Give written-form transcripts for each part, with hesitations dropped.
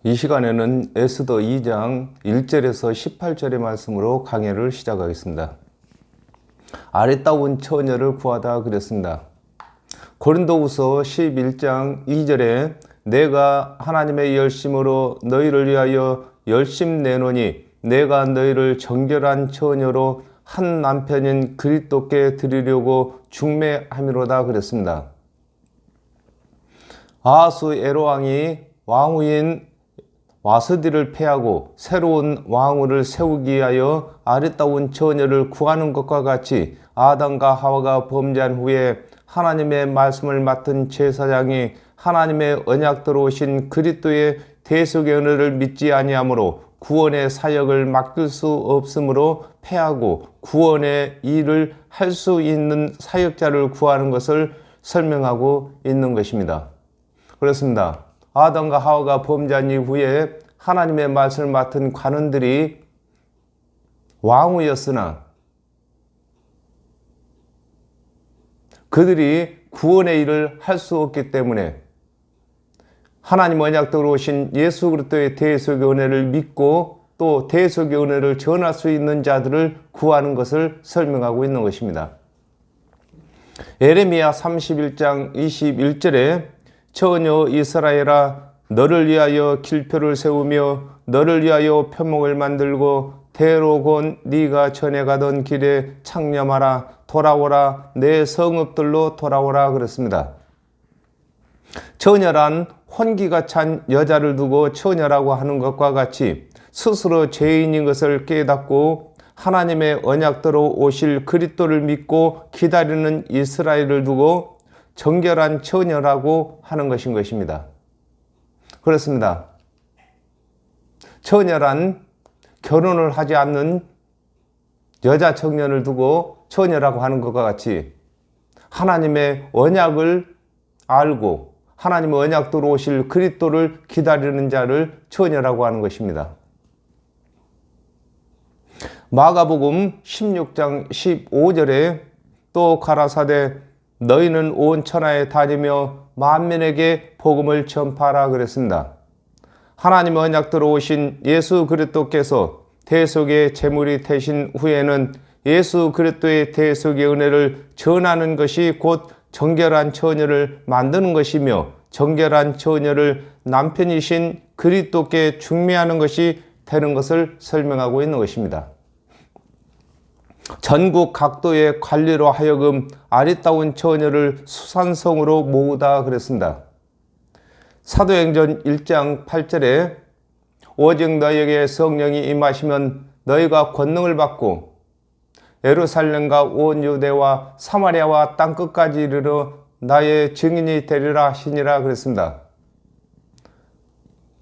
이 시간에는 에스더 2장 1절에서 18절의 말씀으로 강해를 시작하겠습니다. 아리따운 처녀를 구하다 그랬습니다. 고린도후서 11장 2절에 내가 하나님의 열심으로 너희를 위하여 열심 내노니 내가 너희를 정결한 처녀로 한 남편인 그리스도께 드리려고 중매함이로다 그랬습니다. 아하스 에로왕이 왕후인 와스디를 패하고 새로운 왕후를 세우기 위하여 아리따운 처녀를 구하는 것과 같이 아담과 하와가 범죄한 후에 하나님의 말씀을 맡은 제사장이 하나님의 언약대로 오신 그리스도의 대속의 은혜를 믿지 아니하므로 구원의 사역을 맡길 수 없으므로 패하고 구원의 일을 할 수 있는 사역자를 구하는 것을 설명하고 있는 것입니다. 그렇습니다. 아담과 하와가 범죄한 이후에 하나님의 말씀을 맡은 관원들이 왕후였으나 그들이 구원의 일을 할 수 없기 때문에 하나님 언약대로 오신 예수 그리스도의 대속의 은혜를 믿고 또 대속의 은혜를 전할 수 있는 자들을 구하는 것을 설명하고 있는 것입니다. 예레미야 31장 21절에 처녀 이스라엘아 너를 위하여 길표를 세우며 너를 위하여 표목을 만들고 대로 곧 네가 전에 가던 길에 창념하라 돌아오라 내 성읍들로 돌아오라 그랬습니다. 처녀란 혼기가 찬 여자를 두고 처녀라고 하는 것과 같이 스스로 죄인인 것을 깨닫고 하나님의 언약대로 오실 그리스도를 믿고 기다리는 이스라엘을 두고 정결한 처녀라고 하는 것인 것입니다. 그렇습니다. 처녀란 결혼을 하지 않는 여자 청년을 두고 처녀라고 하는 것과 같이 하나님의 언약을 알고 하나님의 언약대로 오실 그리스도를 기다리는 자를 처녀라고 하는 것입니다. 마가복음 16장 15절에 또 가라사대 너희는 온 천하에 다니며 만민에게 복음을 전파하라 그랬습니다. 하나님의 언약대로 오신 예수 그리스도께서 대속의 제물이 되신 후에는 예수 그리스도의 대속의 은혜를 전하는 것이 곧 정결한 처녀를 만드는 것이며 정결한 처녀를 남편이신 그리스도께 중매하는 것이 되는 것을 설명하고 있는 것입니다. 전국 각도의 관리로 하여금 아리따운 처녀를 수산성으로 모으다 그랬습니다. 사도행전 1장 8절에 오직 너희에게 성령이 임하시면 너희가 권능을 받고 예루살렘과 온 유대와 사마리아와 땅끝까지 이르러 나의 증인이 되리라 하시니라 그랬습니다.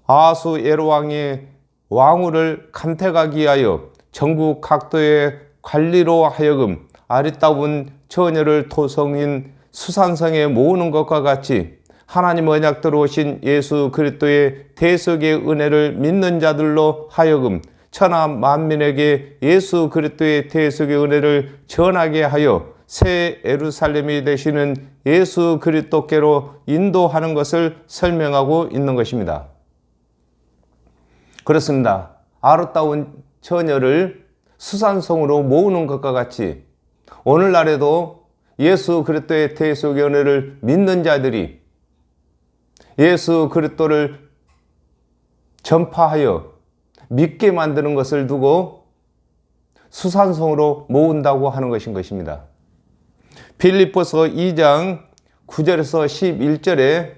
아하스 에로왕이 왕후를 간택하기 위하여 전국 각도의 관리로 하여금 아리따운 처녀를 토성인 수산성에 모으는 것과 같이 하나님 언약대로 오신 예수 그리스도의 대속의 은혜를 믿는 자들로 하여금 천하 만민에게 예수 그리스도의 대속의 은혜를 전하게 하여 새 예루살렘이 되시는 예수 그리스도께로 인도하는 것을 설명하고 있는 것입니다. 그렇습니다. 아리따운 처녀를 수산성으로 모으는 것과 같이 오늘날에도 예수 그리스도의 대속의 은혜를 믿는 자들이 예수 그리스도를 전파하여 믿게 만드는 것을 두고 수산성으로 모은다고 하는 것입니다. 빌립보서 2장 9절에서 11절에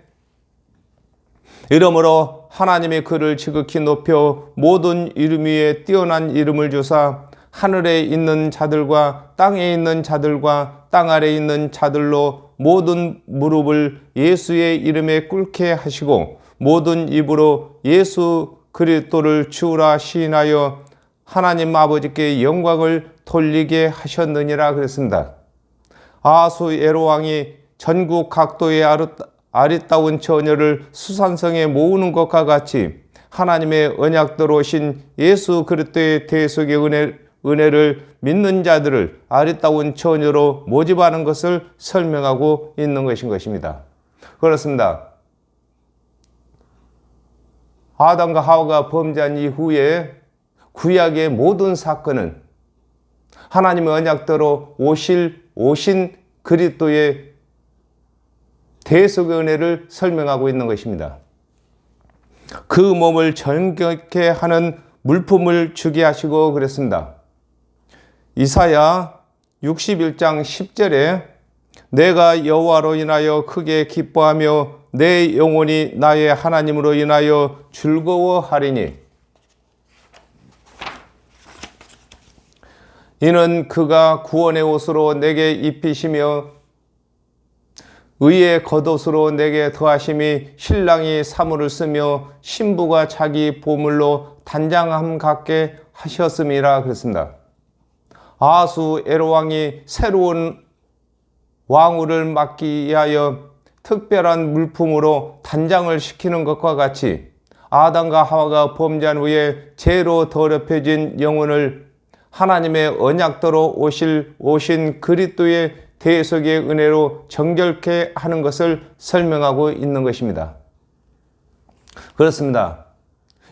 이러므로 하나님의 그를 지극히 높여 모든 이름 위에 뛰어난 이름을 주사 하늘에 있는 자들과 땅에 있는 자들과 땅 아래에 있는 자들로 모든 무릎을 예수의 이름에 꿇게 하시고 모든 입으로 예수 그리스도를 주라 시인하여 하나님 아버지께 영광을 돌리게 하셨느니라 그랬습니다. 아하스 에로왕이 전국 각도의 아리따운 처녀를 수산성에 모으는 것과 같이 하나님의 언약대로 오신 예수 그리스도의 대속의 은혜를 믿는 자들을 아리따운 처녀로 모집하는 것을 설명하고 있는 것입니다. 그렇습니다. 아담과 하와가 범죄한 이후에 구약의 모든 사건은 하나님의 언약대로 오신 그리스도의 대속의 은혜를 설명하고 있는 것입니다. 그 몸을 정결케 하는 물품을 주게 하시고 그랬습니다. 이사야 61장 10절에 내가 여호와로 인하여 크게 기뻐하며 내 영혼이 나의 하나님으로 인하여 즐거워하리니 이는 그가 구원의 옷으로 내게 입히시며 의의 겉옷으로 내게 더하심이 신랑이 사물을 쓰며 신부가 자기 보물로 단장함 같게 하셨음이라 그랬습니다. 아하수 에로왕이 새로운 왕후를 맡기 위하여 특별한 물품으로 단장을 시키는 것과 같이 아담과 하와가 범죄한 후에 죄로 더럽혀진 영혼을 하나님의 언약대로 오신 그리스도의 대속의 은혜로 정결케 하는 것을 설명하고 있는 것입니다. 그렇습니다.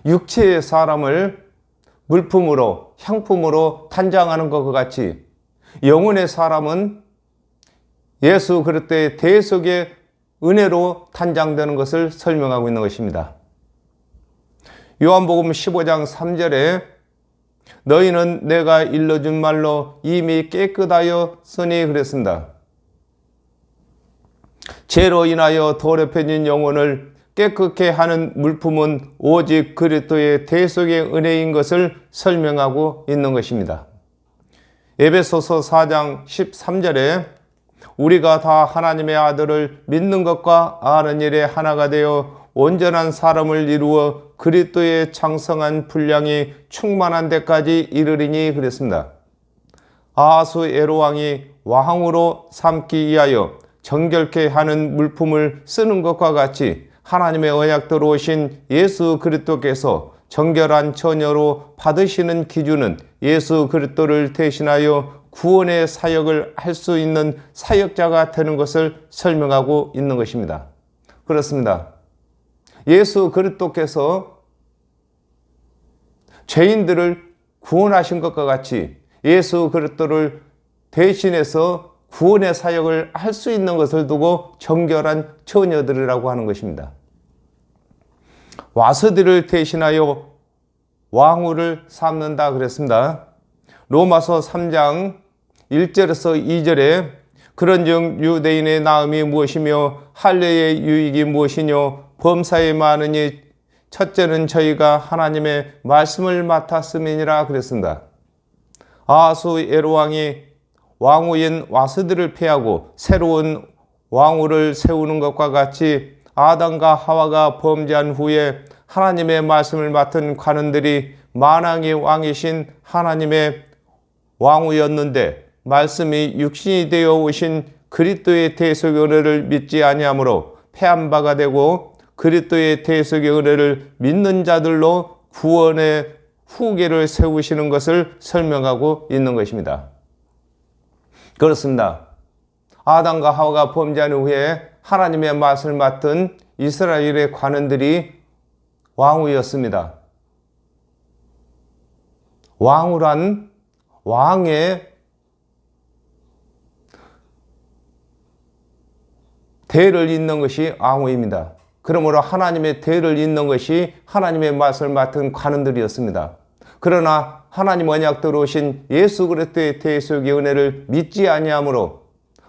육체의 사람을 물품으로, 향품으로 단장하는 것과 같이 영혼의 사람은 예수 그리스도의 대속의 은혜로 단장되는 것을 설명하고 있는 것입니다. 요한복음 15장 3절에 너희는 내가 일러준 말로 이미 깨끗하였으니 그랬습니다. 죄로 인하여 더럽혀진 영혼을 깨끗게 하는 물품은 오직 그리스도의 대속의 은혜인 것을 설명하고 있는 것입니다. 에베소서 4장 13절에 우리가 다 하나님의 아들을 믿는 것과 아는 일에 하나가 되어 온전한 사람을 이루어 그리스도의 장성한 분량이 충만한 데까지 이르리니 그랬습니다. 아하수 에로왕이 왕으로 삼기 위하여 정결케 하는 물품을 쓰는 것과 같이 하나님의 언약대로 오신 예수 그리스도께서 정결한 처녀로 받으시는 기준은 예수 그리스도를 대신하여 구원의 사역을 할 수 있는 사역자가 되는 것을 설명하고 있는 것입니다. 그렇습니다. 예수 그리스도께서 죄인들을 구원하신 것과 같이 예수 그리스도를 대신해서 구원의 사역을 할 수 있는 것을 두고 정결한 처녀들이라고 하는 것입니다. 와서들을 대신하여 왕후를 삼는다 그랬습니다. 로마서 3장 1절에서 2절에 그런즉 유대인의 나음이 무엇이며 할례의 유익이 무엇이뇨 범사에 많으니 첫째는 저희가 하나님의 말씀을 맡았음이니라 그랬습니다. 아하수 에로왕이 왕후인 와스들을 폐하고 새로운 왕후를 세우는 것과 같이 아담과 하와가 범죄한 후에 하나님의 말씀을 맡은 관원들이 만왕의 왕이신 하나님의 왕후였는데 말씀이 육신이 되어 오신 그리스도의 대속의 은혜를 믿지 아니하므로 패한 바가 되고 그리스도의 대속의 은혜를 믿는 자들로 구원의 후계를 세우시는 것을 설명하고 있는 것입니다. 그렇습니다. 아담과 하와가 범죄한 후에 하나님의 말씀을 맡은 이스라엘의 관원들이 왕후였습니다. 왕후란 왕의 대를 잇는 것이 왕후입니다. 그러므로 하나님의 대를 잇는 것이 하나님의 말씀을 맡은 관원들이었습니다. 그러나 하나님 언약대로 오신 예수 그리스도의 대속의 은혜를 믿지 아니하므로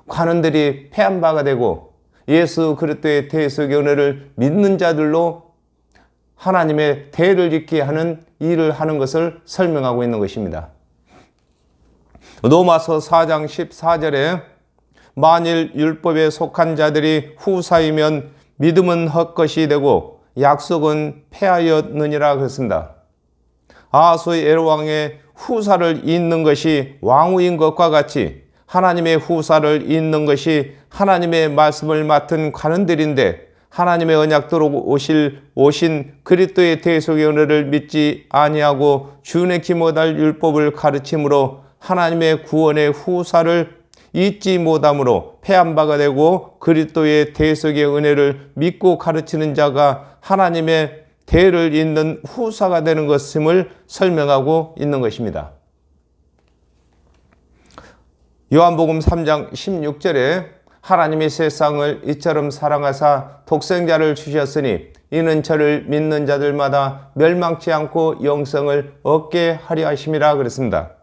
관원들이 패한 바가 되고 예수 그리스도의 대속의 은혜를 믿는 자들로 하나님의 대를 잇게 하는 일을 하는 것을 설명하고 있는 것입니다. 로마서 4장 14절에 만일 율법에 속한 자들이 후사이면 믿음은 헛것이 되고 약속은 폐하였느니라 그랬습니다. 아하수 에로왕의 후사를 잇는 것이 왕후인 것과 같이 하나님의 후사를 잇는 것이 하나님의 말씀을 맡은 관원들인데 하나님의 언약대로 오신 그리스도의 대속의 은혜를 믿지 아니하고 준행치 못할 율법을 가르침으로 하나님의 구원의 후사를 잊지 못함으로 패한 바가 되고 그리스도의 대속의 은혜를 믿고 가르치는 자가 하나님의 대를 잇는 후사가 되는 것임을 설명하고 있는 것입니다. 요한복음 3장 16절에 하나님이 세상을 이처럼 사랑하사 독생자를 주셨으니 이는 저를 믿는 자들마다 멸망치 않고 영생을 얻게 하려 하심이라 그랬습니다.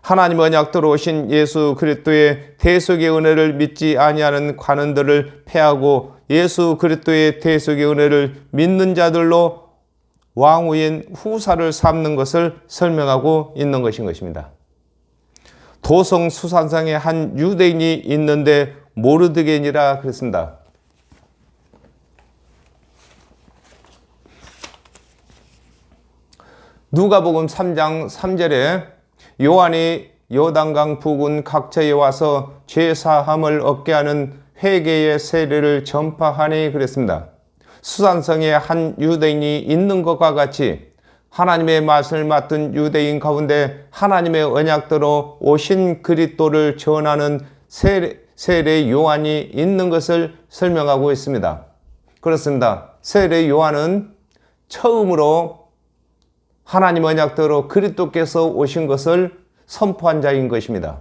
하나님 언약대로 오신 예수 그리스도의 대속의 은혜를 믿지 아니하는 관원들을 패하고 예수 그리스도의 대속의 은혜를 믿는 자들로 왕후인 후사를 삼는 것을 설명하고 있는 것인 것입니다. 도성 수산상에 한 유대인이 있는데 모르드겐이라 그랬습니다. 누가복음 3장 3절에 요한이 요단강 부근 각처에 와서 죄사함을 얻게 하는 회개의 세례를 전파하니 그랬습니다. 수산성에 한 유대인이 있는 것과 같이 하나님의 말씀을 맡은 유대인 가운데 하나님의 언약대로 오신 그리스도를 전하는 세례 요한이 있는 것을 설명하고 있습니다. 그렇습니다. 세례 요한은 처음으로 하나님 언약대로 그리스도께서 오신 것을 선포한 자인 것입니다.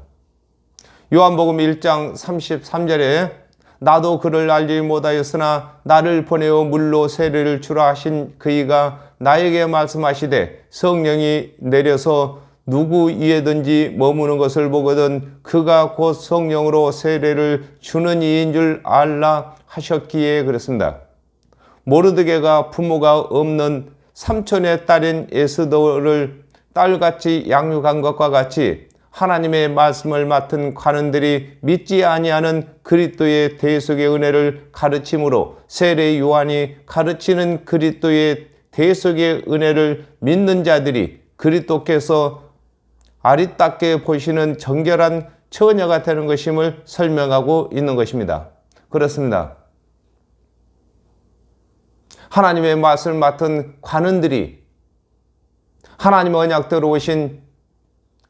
요한복음 1장 33절에 나도 그를 알지 못하였으나 나를 보내어 물로 세례를 주라 하신 그이가 나에게 말씀하시되 성령이 내려서 누구 이에든지 머무는 것을 보거든 그가 곧 성령으로 세례를 주는 이인 줄 알라 하셨기에 그랬습니다. 모르드게가 부모가 없는 삼촌의 딸인 에스더를 딸같이 양육한 것과 같이 하나님의 말씀을 맡은 관원들이 믿지 아니하는 그리스도의 대속의 은혜를 가르침으로 세례 요한이 가르치는 그리스도의 대속의 은혜를 믿는 자들이 그리스도께서 아리따게 보시는 정결한 처녀가 되는 것임을 설명하고 있는 것입니다. 그렇습니다. 하나님의 말씀을 맡은 관원들이 하나님의 언약대로 오신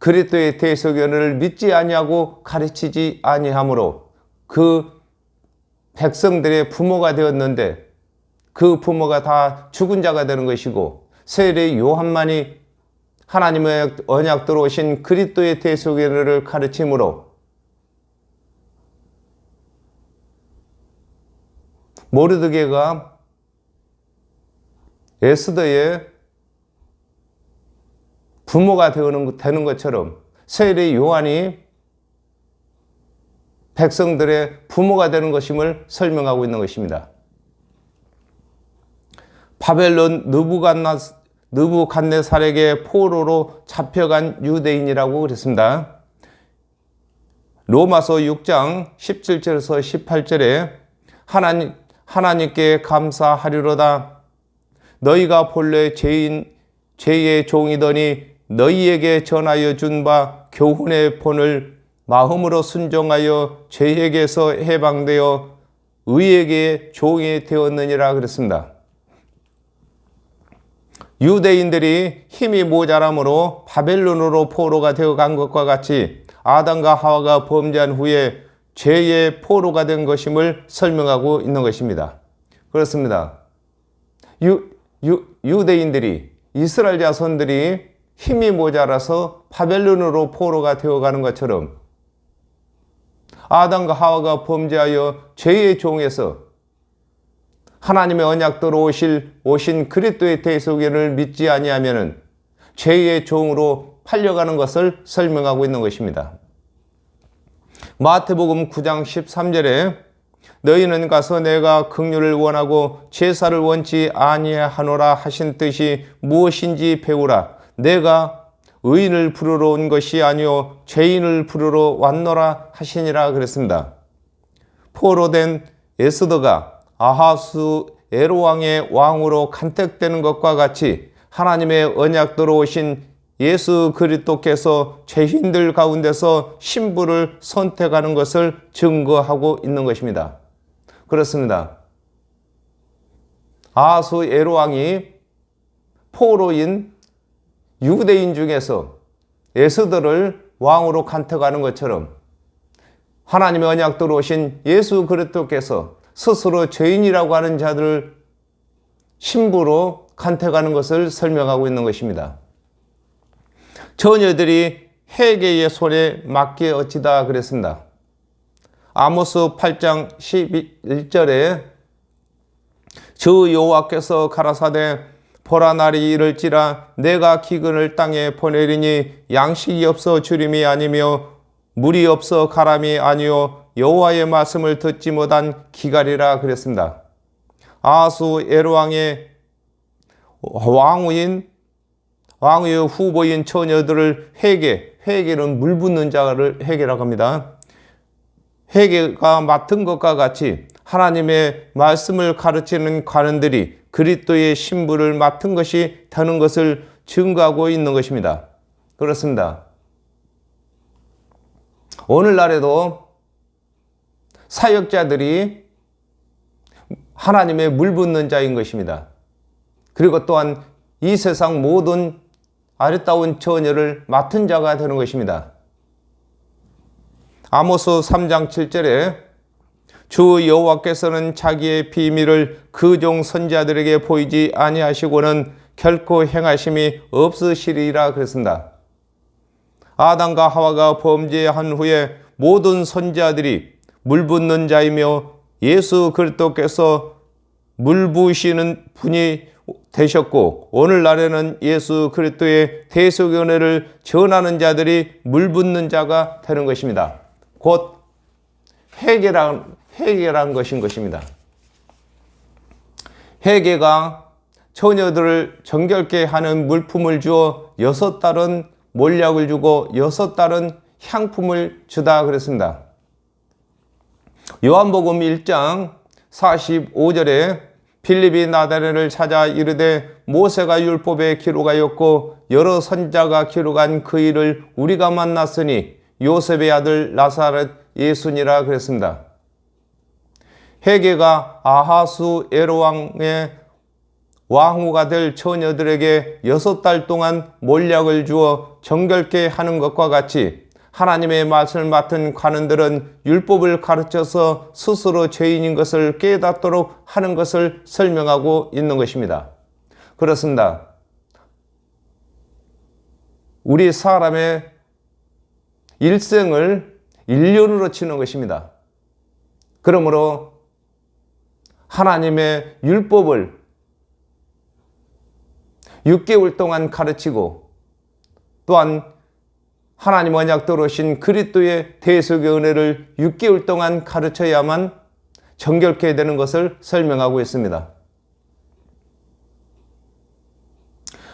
그리스도의 대속의 은혜를 믿지 아니하고 가르치지 아니하므로 그 백성들의 부모가 되었는데 그 부모가 다 죽은 자가 되는 것이고 세례 요한만이 하나님의 언약대로 오신 그리스도의 대속의 은혜를 가르침으로 모르드게가 에스더의 부모가 되는 것처럼 세례 요한이 백성들의 부모가 되는 것임을 설명하고 있는 것입니다. 바벨론 느부갓네살에게 포로로 잡혀간 유대인이라고 그랬습니다. 로마서 6장 17절에서 18절에 하나님께 감사하리로다. 너희가 본래 죄의 종이더니 너희에게 전하여 준 바 교훈의 본을 마음으로 순종하여 죄에게서 해방되어 의에게 종이 되었느니라 그랬습니다. 유대인들이 힘이 모자람으로 바벨론으로 포로가 되어 간 것과 같이 아담과 하와가 범죄한 후에 죄의 포로가 된 것임을 설명하고 있는 것입니다. 그렇습니다. 유대인들이 이스라엘 자손들이 힘이 모자라서 바벨론으로 포로가 되어가는 것처럼 아담과 하와가 범죄하여 죄의 종에서 하나님의 언약대로 오신 그리스도의 대속을 믿지 아니하면은 죄의 종으로 팔려가는 것을 설명하고 있는 것입니다. 마태복음 9장 13절에 너희는 가서 내가 긍휼을 원하고 제사를 원치 아니하노라 하신 뜻이 무엇인지 배우라. 내가 의인을 부르러 온 것이 아니요 죄인을 부르러 왔노라 하시니라 그랬습니다. 포로된 에스더가 아하수 에로왕의 왕으로 간택되는 것과 같이 하나님의 언약대로 오신 예수 그리스도께서 죄인들 가운데서 신부를 선택하는 것을 증거하고 있는 것입니다. 그렇습니다. 아하수 에로왕이 포로인 유대인 중에서 에스더를 왕으로 간택하는 것처럼 하나님의 언약대로 오신 예수 그리스도께서 스스로 죄인이라고 하는 자들을 신부로 간택하는 것을 설명하고 있는 것입니다. 처녀들이 헤게의 손에 맡겨 어찌다 그랬습니다. 아모스 8장 11절에 주 여호와께서 가라사대 보라 날이 이를지라 내가 기근을 땅에 보내리니 양식이 없어 주림이 아니며 물이 없어 가람이 아니요 여호와의 말씀을 듣지 못한 기갈이라 그랬습니다. 아하수 에르왕의 왕의 후보인 처녀들을 회개는 물 붓는 자를 회개라고 합니다. 회개가 맡은 것과 같이 하나님의 말씀을 가르치는 관원들이 그리스도의 신부를 맡은 것이 되는 것을 증거하고 있는 것입니다. 그렇습니다. 오늘날에도 사역자들이 하나님의 물 붓는 자인 것입니다. 그리고 또한 이 세상 모든 아름다운 처녀를 맡은 자가 되는 것입니다. 아모스 3장 7절에 주 여호와께서는 자기의 비밀을 그 종 선지자들에게 보이지 아니하시고는 결코 행하심이 없으시리라 그랬습니다. 아담과 하와가 범죄한 후에 모든 선지자들이 물 붓는 자이며 예수 그리스도께서 물 부으시는 분이 되셨고 오늘날에는 예수 그리스도의 대속의 은혜를 전하는 자들이 물 붓는 자가 되는 것입니다. 곧 회개란 것인 것입니다. 회개가 처녀들을 정결케 하는 물품을 주어 6달은 몰약을 주고 6달은 향품을 주다 그랬습니다. 요한복음 1장 45절에 빌립이 나다레를 찾아 이르되 모세가 율법에 기록하였고 여러 선지자가 기록한 그 일을 우리가 만났으니 요셉의 아들 나사렛 예수니라 그랬습니다. 회개가 아하수 에르왕의 왕후가 될 처녀들에게 6달 동안 몰약을 주어 정결케 하는 것과 같이 하나님의 말씀을 맡은 관원들은 율법을 가르쳐서 스스로 죄인인 것을 깨닫도록 하는 것을 설명하고 있는 것입니다. 그렇습니다. 우리 사람의 일생을 1년으로 치는 것입니다. 그러므로 하나님의 율법을 6개월 동안 가르치고 또한 하나님 언약대로 오신 그리스도의 대속의 은혜를 6개월 동안 가르쳐야만 정결케 되는 것을 설명하고 있습니다.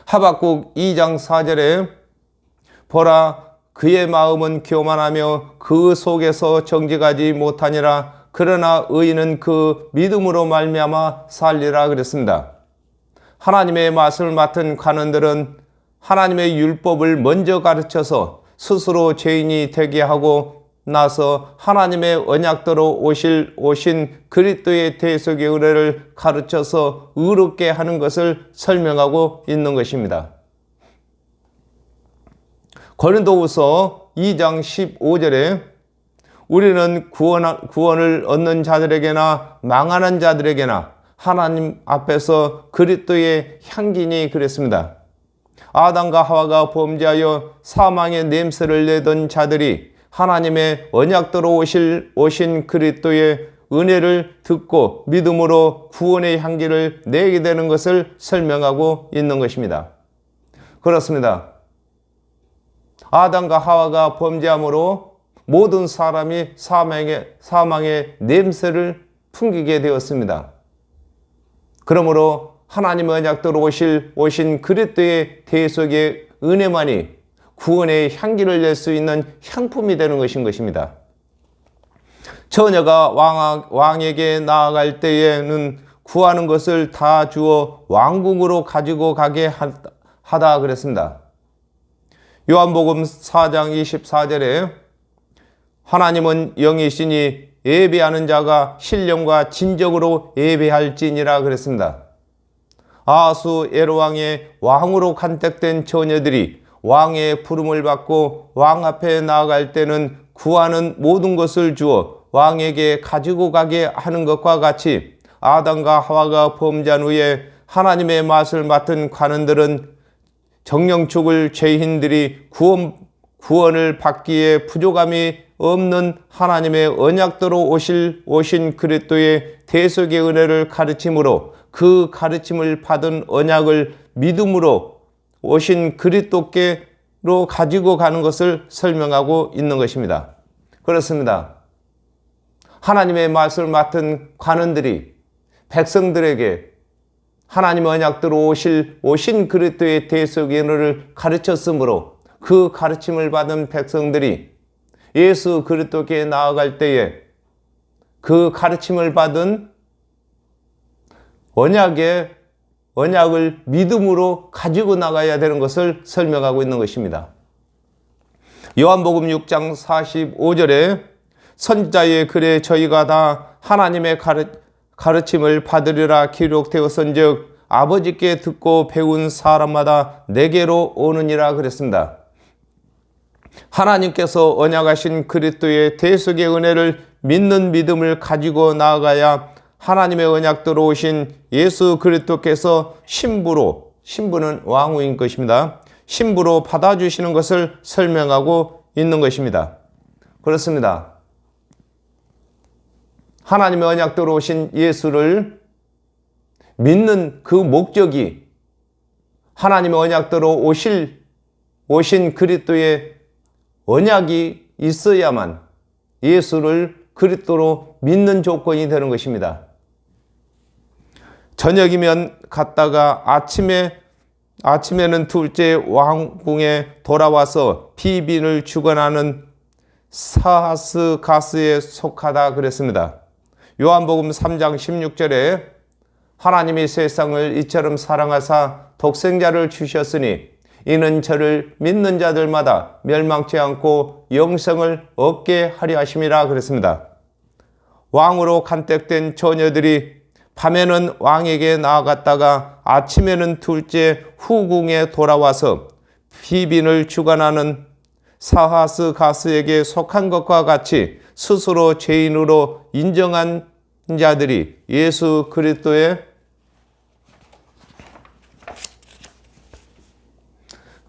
하박국 2장 4절에 보라 그의 마음은 교만하며 그 속에서 정직하지 못하니라 그러나 의인은 그 믿음으로 말미암아 살리라 그랬습니다. 하나님의 말씀을 맡은 관원들은 하나님의 율법을 먼저 가르쳐서 스스로 죄인이 되게 하고 나서 하나님의 언약대로 오신 그리스도의 대속의 은혜를 가르쳐서 의롭게 하는 것을 설명하고 있는 것입니다. 고린도후서 2장 15절에 우리는 구원을 얻는 자들에게나 망하는 자들에게나 하나님 앞에서 그리스도의 향기니 그랬습니다. 아담과 하와가 범죄하여 사망의 냄새를 내던 자들이 하나님의 언약대로 오신 그리스도의 은혜를 듣고 믿음으로 구원의 향기를 내게 되는 것을 설명하고 있는 것입니다. 그렇습니다. 아담과 하와가 범죄함으로 모든 사람이 사망의 냄새를 풍기게 되었습니다. 그러므로 하나님의 언약대로 오신 그리스도의 대속의 은혜만이 구원의 향기를 낼 수 있는 향품이 되는 것입니다. 처녀가 왕에게 나아갈 때에는 구하는 것을 다 주어 왕궁으로 가지고 가게 하다 그랬습니다. 요한복음 4장 24절에 하나님은 영이시니 예배하는 자가 신령과 진정으로 예배할지니라 그랬습니다. 아하수 에르왕의 왕으로 간택된 처녀들이 왕의 부름을 받고 왕 앞에 나아갈 때는 구하는 모든 것을 주어 왕에게 가지고 가게 하는 것과 같이 아담과 하와가 범죄한 후에 하나님의 맛을 맡은 관원들은 정령 죽을 죄인들이 구원을 받기에 부족함이 없는 하나님의 언약대로 오신 그리스도의 대속의 은혜를 가르침으로 그 가르침을 받은 언약을 믿음으로 오신 그리스도께로 가지고 가는 것을 설명하고 있는 것입니다. 그렇습니다. 하나님의 맛을 맡은 관원들이 백성들에게 하나님의 언약대로 오신 그리스도의 대속의 은혜를 가르쳤으므로 그 가르침을 받은 백성들이 예수 그리스도께 나아갈 때에 그 가르침을 받은 언약을 믿음으로 가지고 나가야 되는 것을 설명하고 있는 것입니다. 요한복음 6장 45절에 선지자의 글에 저희가 다 하나님의 가르침을 받으리라 기록되었은즉 아버지께 듣고 배운 사람마다 내게로 오느니라 그랬습니다. 하나님께서 언약하신 그리스도의 대속의 은혜를 믿는 믿음을 가지고 나아가야 하나님의 언약대로 오신 예수 그리스도께서 신부는 왕후인 것입니다. 신부로 받아주시는 것을 설명하고 있는 것입니다. 그렇습니다. 하나님의 언약대로 오신 예수를 믿는 그 목적이 하나님의 언약대로 오신 그리스도의 언약이 있어야만 예수를 그리스도로 믿는 조건이 되는 것입니다. 저녁이면 갔다가 아침에는 둘째 왕궁에 돌아와서 피빈을 주관하는 사하스 가스에 속하다 그랬습니다. 요한복음 3장 16절에 하나님이 세상을 이처럼 사랑하사 독생자를 주셨으니 이는 저를 믿는 자들마다 멸망치 않고 영생을 얻게 하려 하심이라 그랬습니다. 왕으로 간택된 처녀들이 밤에는 왕에게 나아갔다가 아침에는 둘째 후궁에 돌아와서 피빈을 주관하는 사하스 가스에게 속한 것과 같이 스스로 죄인으로 인정한 자들이 예수 그리스도의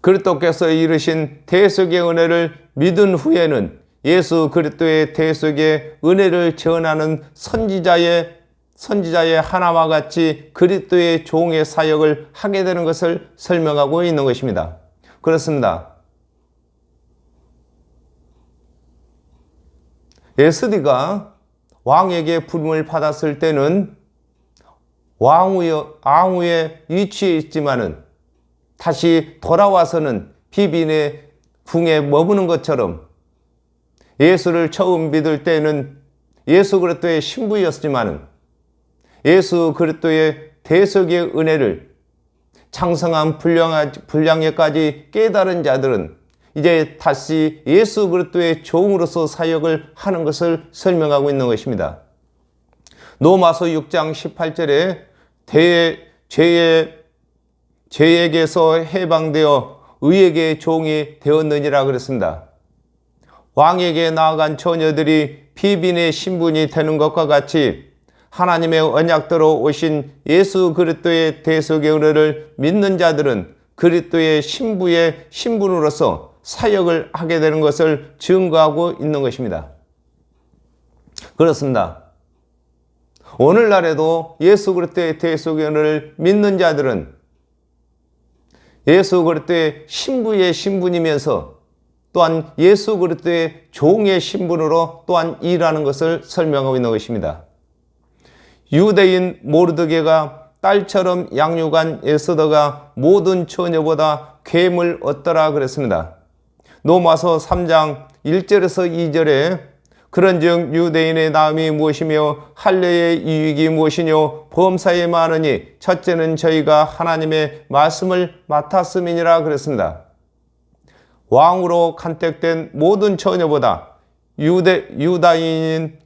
그리스도께서 이루신 대속의 은혜를 믿은 후에는 예수 그리스도의 대속의 은혜를 전하는 선지자의 하나와 같이 그리스도의 종의 사역을 하게 되는 것을 설명하고 있는 것입니다. 그렇습니다. 에스디가 왕에게 부름을 받았을 때는 왕후의 위치에 있지만은 다시 돌아와서는 피빈의 궁에 머무는 것처럼 예수를 처음 믿을 때는 예수 그리스도의 신부였지만은 예수 그리스도의 대속의 은혜를 장성한 분량에까지 깨달은 자들은 이제 다시 예수 그리스도의 종으로서 사역을 하는 것을 설명하고 있는 것입니다. 로마서 6장 18절에 죄에게서 해방되어 의에게 종이 되었느니라 그랬습니다. 왕에게 나아간 처녀들이 피빈의 신분이 되는 것과 같이 하나님의 언약대로 오신 예수 그리스도의 대속의 은혜를 믿는 자들은 그리스도의 신부의 신분으로서 사역을 하게 되는 것을 증거하고 있는 것입니다. 그렇습니다. 오늘날에도 예수 그리스도의 대속의 은혜를 믿는 자들은 예수 그리스도의 신부의 신분이면서 또한 예수 그리스도의 종의 신분으로 또한 일하는 것을 설명하고 있는 것입니다. 유대인 모르드게가 딸처럼 양육한 에스더가 모든 처녀보다 괸을 얻더라 그랬습니다. 로마서 3장 1절에서 2절에 그런즉 유대인의 나음이 무엇이며 할례의 이익이 무엇이뇨 범사에 많으니 첫째는 저희가 하나님의 말씀을 맡았음이니라 그랬습니다. 왕으로 간택된 모든 처녀보다 유다인인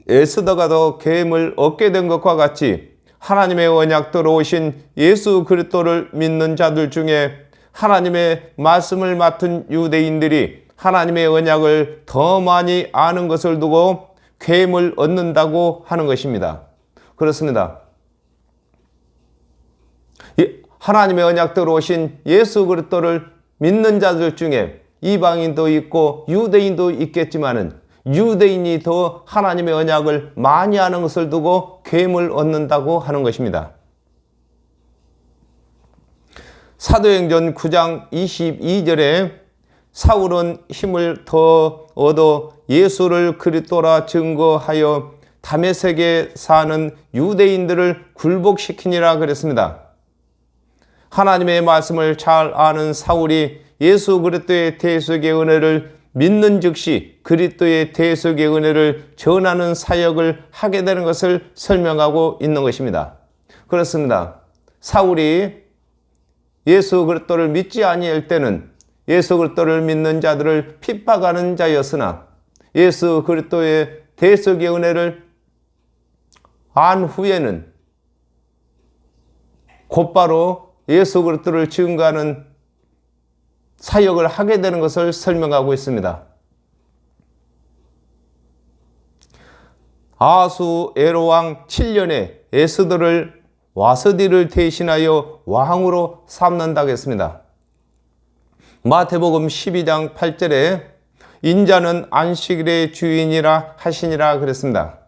에스더가 더 괸을 얻게 된 것과 같이 하나님의 언약대로 오신 예수 그리스도를 믿는 자들 중에 하나님의 말씀을 맡은 유대인들이 하나님의 언약을 더 많이 아는 것을 두고 괸을 얻는다고 하는 것입니다. 그렇습니다. 하나님의 언약대로 오신 예수 그리스도를 믿는 자들 중에 이방인도 있고 유대인도 있겠지만은 유대인이 더 하나님의 언약을 많이 하는 것을 두고 괸을 얻는다고 하는 것입니다. 사도행전 9장 22절에 사울은 힘을 더 얻어 예수를 그리스도라 증거하여 다메섹에 사는 유대인들을 굴복시키니라 그랬습니다. 하나님의 말씀을 잘 아는 사울이 예수 그리스도의 대속의 은혜를 믿는 즉시 그리스도의 대속의 은혜를 전하는 사역을 하게 되는 것을 설명하고 있는 것입니다. 그렇습니다. 사울이 예수 그리스도를 믿지 아니할 때는 예수 그리스도를 믿는 자들을 핍박하는 자였으나 예수 그리스도의 대속의 은혜를 안 후에는 곧바로 예수 그리스도를 증거하는 사역을 하게 되는 것을 설명하고 있습니다. 아하수에로왕 7년에 에스더를 와스디를 대신하여 왕으로 삼는다고 했습니다. 마태복음 12장 8절에 인자는 안식일의 주인이라 하시니라 그랬습니다.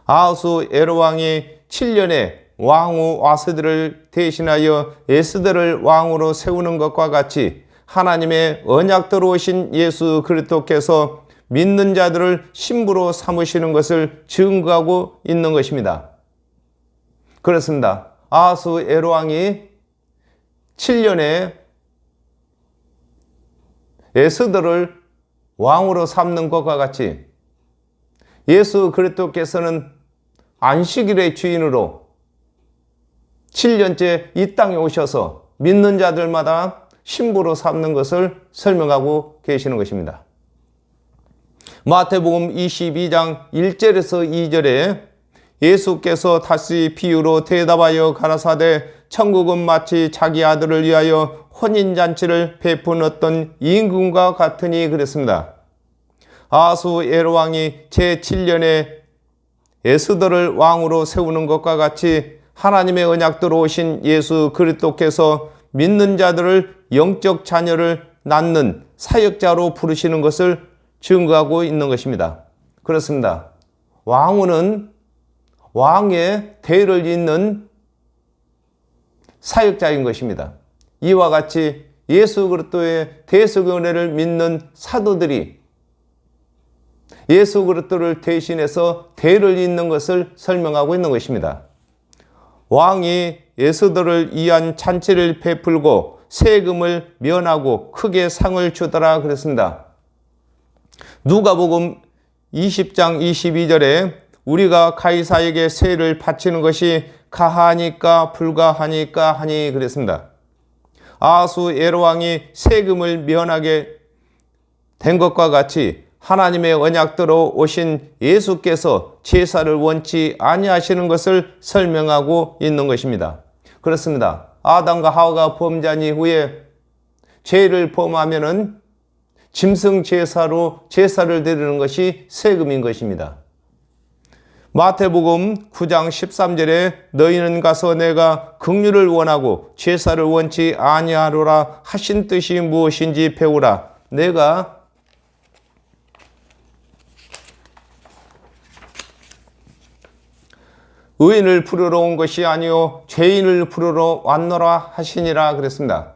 아하수에로왕이 7년에 왕후 와스디를 대신하여 에스더를 왕으로 세우는 것과 같이 하나님의 언약대로 오신 예수 그리스도께서 믿는 자들을 신부로 삼으시는 것을 증거하고 있는 것입니다. 그렇습니다. 아하수에로왕이 7년에 에스더를 왕으로 삼는 것과 같이 예수 그리스도께서는 안식일의 주인으로 7년째 이 땅에 오셔서 믿는 자들마다 신부로 삼는 것을 설명하고 계시는 것입니다. 마태복음 22장 1절에서 2절에 예수께서 다시 비유로 대답하여 가라사대 천국은 마치 자기 아들을 위하여 혼인잔치를 베푼 어떤 임금과 같으니 그랬습니다. 아하수에로왕이 제7년에 에스더를 왕으로 세우는 것과 같이 하나님의 언약대로 오신 예수 그리스도께서 믿는 자들을 영적 자녀를 낳는 사역자로 부르시는 것을 증거하고 있는 것입니다. 그렇습니다. 왕후는 왕의 대를 잇는 사역자인 것입니다. 이와 같이 예수 그리스도의 대속의 은혜를 믿는 사도들이 예수 그리스도를 대신해서 대를 잇는 것을 설명하고 있는 것입니다. 왕이 에스더를 위한 잔치를 베풀고 세금을 면하고 크게 상을 주더라 그랬습니다. 누가복음 20장 22절에 우리가 가이사에게 세를 바치는 것이 가하니까 불가하니까 하니 그랬습니다. 아하수에로왕이 세금을 면하게 된 것과 같이 하나님의 언약대로 오신 예수께서 제사를 원치 아니하시는 것을 설명하고 있는 것입니다. 그렇습니다. 아담과 하와가 범죄한 이후에 죄를 범하면은 짐승 제사로 제사를 드리는 것이 세금인 것입니다. 마태복음 9장 13절에 너희는 가서 내가 긍휼을 원하고 제사를 원치 아니하노라 하신 뜻이 무엇인지 배우라. 내가 의인을 부르러 온 것이 아니요 죄인을 부르러 왔노라 하시니라 그랬습니다.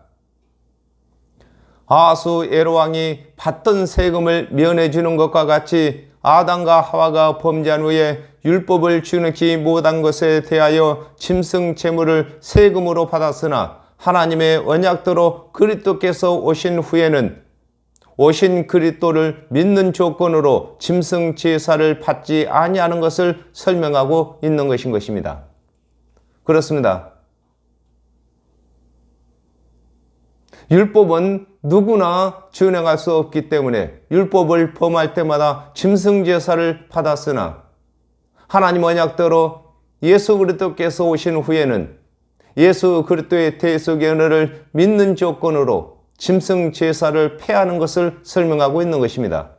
아하수에로왕이 받던 세금을 면해 주는 것과 같이 아담과 하와가 범죄한 후에 율법을 지키지 못한 것에 대하여 짐승 제물을 세금으로 받았으나 하나님의 언약대로 그리스도께서 오신 후에는 오신 그리스도를 믿는 조건으로 짐승 제사를 받지 아니하는 것을 설명하고 있는 것인 것입니다. 그렇습니다. 율법은 누구나 준행할 수 없기 때문에 율법을 범할 때마다 짐승 제사를 받았으나 하나님 언약대로 예수 그리스도께서 오신 후에는 예수 그리스도의 대속의 은혜를 믿는 조건으로 짐승 제사를 폐하는 것을 설명하고 있는 것입니다.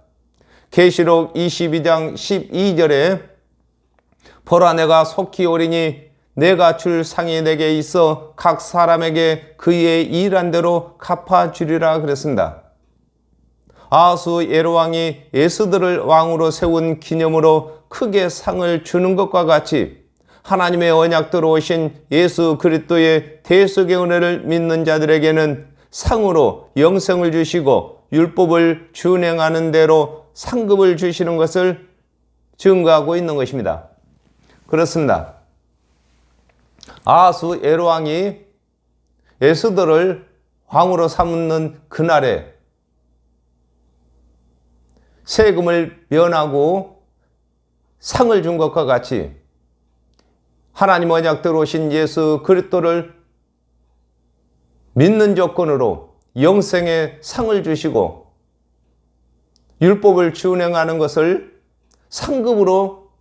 계시록 22장 12절에 보라 내가 속히 오리니 내가 줄 상이 내게 있어 각 사람에게 그의 일한 대로 갚아주리라 그랬습니다. 아하스 예로왕이 에스더를 왕으로 세운 기념으로 크게 상을 주는 것과 같이 하나님의 언약대로 오신 예수 그리스도의 대속의 은혜를 믿는 자들에게는 상으로 영생을 주시고 율법을 준행하는 대로 상급을 주시는 것을 증거하고 있는 것입니다. 그렇습니다. 아하스 예로왕이 에스더를 왕으로 삼는 그날에 세금을 면하고 상을 준 것과 같이 하나님 언약대로 오신 예수 그리스도를 믿는 조건으로 영생의 상을 주시고 율법을 준행하는 것을 상급으로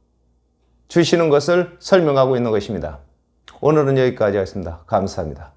주시는 것을 설명하고 있는 것입니다. 오늘은 여기까지 하겠습니다. 감사합니다.